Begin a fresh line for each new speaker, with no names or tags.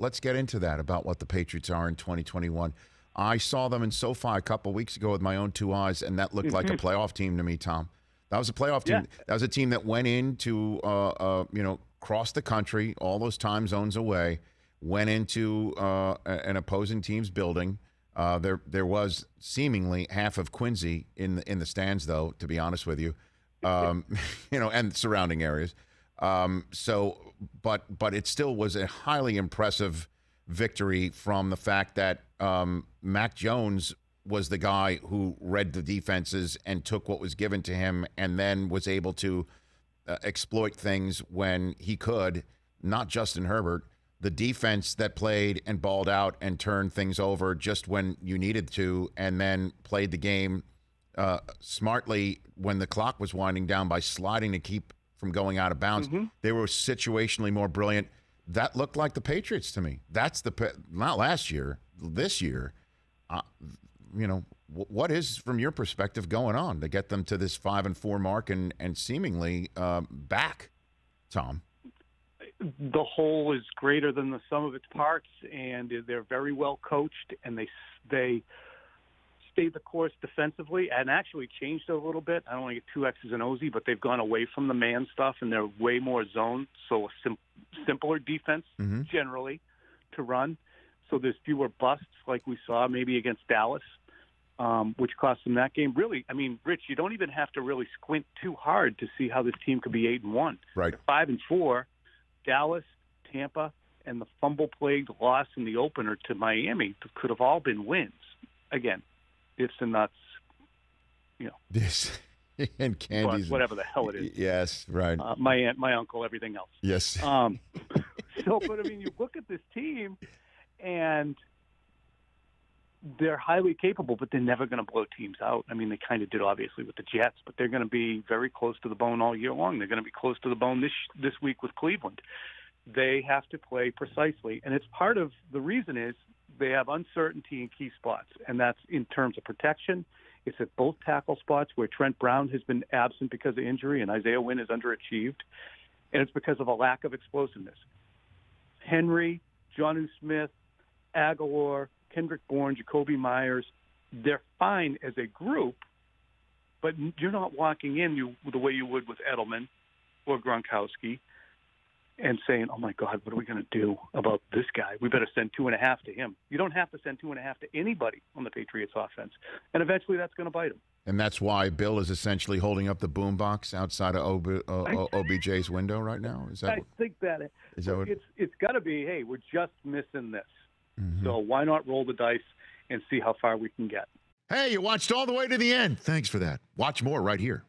let's get into that about what the Patriots are in 2021. I saw them in SoFi a couple weeks ago with my own two eyes, and that looked like a playoff team to me, Tom. That was a playoff team.
Yeah.
That was a team that went into, crossed the country, all those time zones away, went into an opposing team's building. There was seemingly half of Quincy in the stands, though, to be honest with you, and surrounding areas. But it still was a highly impressive victory from the fact that Mac Jones was the guy who read the defenses and took what was given to him and then was able to exploit things when he could, not Justin Herbert. The defense that played and balled out and turned things over just when you needed to, and then played the game smartly when the clock was winding down by sliding to keep from going out of bounds. They were situationally more brilliant. That looked like the Patriots to me. That's not last year, this year. What is, from your perspective, going on to get them to this 5-4 mark and seemingly back, Tom?
The whole is greater than the sum of its parts, and they're very well coached, and they stayed the course defensively and actually changed it a little bit. I don't want to get too X's and O's, but they've gone away from the man stuff, and they're way more zone, so a simpler defense generally to run. So there's fewer busts like we saw maybe against Dallas, which cost them that game. Really, I mean, Rich, you don't even have to really squint too hard to see how this team could be 8-1.
Right.
They're 5-4. Dallas, Tampa, and the fumble-plagued loss in the opener to Miami could have all been wins. Again, ifs and nuts,
This and candies,
whatever the hell it is.
Yes, right.
My aunt, my uncle, everything else.
Yes.
But I mean, you look at this team, and they're highly capable, but they're never going to blow teams out. I mean, they kind of did, obviously, with the Jets, but they're going to be very close to the bone all year long. They're going to be close to the bone this week with Cleveland. They have to play precisely, and it's part of the reason is they have uncertainty in key spots, and that's in terms of protection. It's at both tackle spots where Trent Brown has been absent because of injury and Isaiah Wynn is underachieved, and it's because of a lack of explosiveness. Henry, Jonnu Smith, Aguilar, Kendrick Bourne, Jacoby Myers, they're fine as a group, but you're not walking in the way you would with Edelman or Gronkowski and saying, oh, my God, what are we going to do about this guy? We better send 2.5 to him. You don't have to send 2.5 to anybody on the Patriots offense, and eventually that's going to bite him.
And that's why Bill is essentially holding up the boombox outside of OBJ's window right now?
I think that it's got to be, hey, we're just missing this. So why not roll the dice and see how far we can get?
Hey, you watched all the way to the end. Thanks for that. Watch more right here.